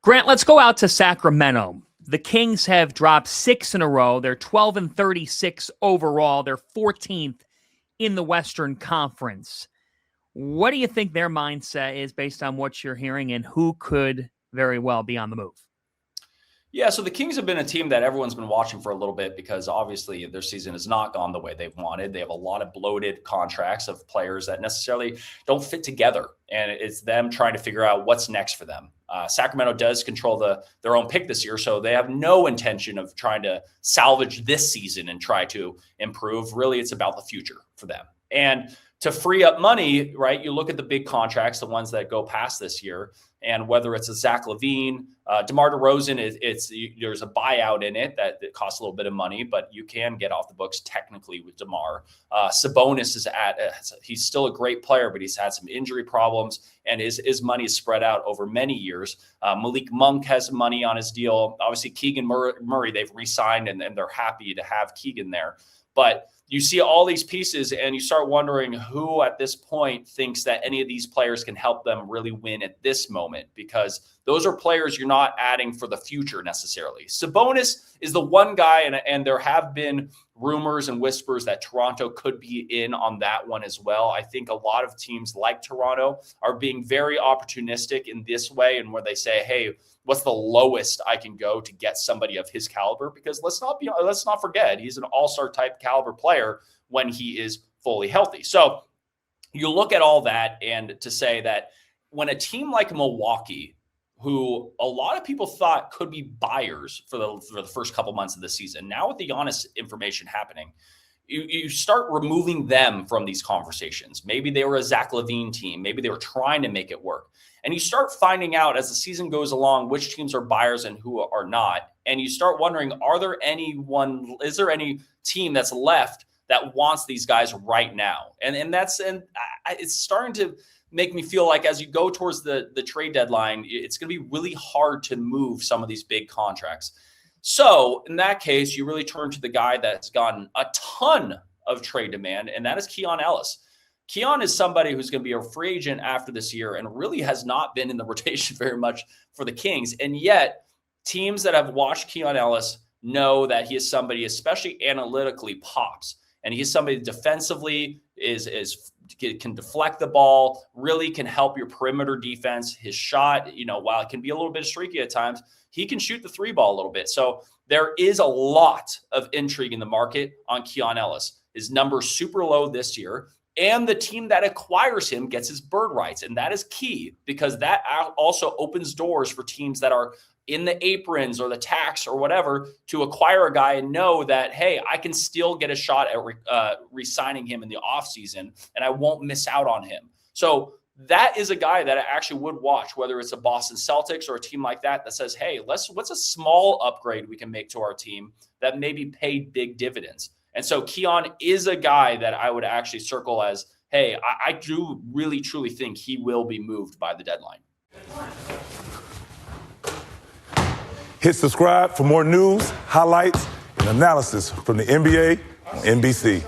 Grant, let's go out to Sacramento. The Kings have dropped 6 in a row. They're 12-36 overall. They're 14th in the Western Conference. What do you think their mindset is based on what you're hearing, and who could very well be on the move? Yeah, so the Kings have been a team that everyone's been watching for a little bit because obviously their season has not gone the way they've wanted. They have a lot of bloated contracts of players that necessarily don't fit together, and it's them trying to figure out what's next for them. Sacramento does control their own pick this year, so they have no intention of trying to salvage this season and try to improve. Really, it's about the future for them. And to free up money, right, you look at the big contracts, the ones that go past this year, and whether it's a Zach LaVine, DeMar DeRozan, there's a buyout in it that costs a little bit of money, but you can get off the books technically with DeMar. Sabonis he's still a great player, but he's had some injury problems, and his money is spread out over many years. Malik Monk has money on his deal. Obviously, Keegan Murray, they've re-signed, and they're happy to have Keegan there. But you see all these pieces and you start wondering who at this point thinks that any of these players can help them really win at this moment, because those are players you're not adding for the future necessarily. Sabonis is the one guy, and there have been rumors and whispers that Toronto could be in on that one as well. I think a lot of teams like Toronto are being very opportunistic in this way, and where they say, hey, what's the lowest I can go to get somebody of his caliber? Because let's not forget, he's an all-star type caliber player when he is fully healthy. So you look at all that, and to say that when a team like Milwaukee, who a lot of people thought could be buyers for the first couple months of the season, now with the Giannis information happening, you start removing them from these conversations. Maybe they were a Zach LaVine team. Maybe they were trying to make it work. And you start finding out as the season goes along which teams are buyers and who are not. And you start wondering, is there any team that's left that wants these guys right now? And it's starting to make me feel like as you go towards the trade deadline, it's going to be really hard to move some of these big contracts. So in that case, you really turn to the guy that's gotten a ton of trade demand, and that is Keon Ellis. Keon is somebody who's going to be a free agent after this year and really has not been in the rotation very much for the Kings. And yet teams that have watched Keon Ellis know that he is somebody, especially analytically, pops. And he's somebody defensively can deflect the ball, really can help your perimeter defense. His shot, while it can be a little bit streaky at times, he can shoot the 3-ball a little bit. So there is a lot of intrigue in the market on Keon Ellis. His number's super low this year, and the team that acquires him gets his bird rights. And that is key, because that also opens doors for teams that are in the aprons or the tax or whatever to acquire a guy and know that, hey, I can still get a shot at re-signing him in the offseason, and I won't miss out on him. So that is a guy that I actually would watch, whether it's a Boston Celtics or a team like that says, hey, what's a small upgrade we can make to our team that maybe paid big dividends. And so Keon is a guy that I would actually circle as, hey, I do really, truly think he will be moved by the deadline. Hit subscribe for more news, highlights, and analysis from the NBA on NBC.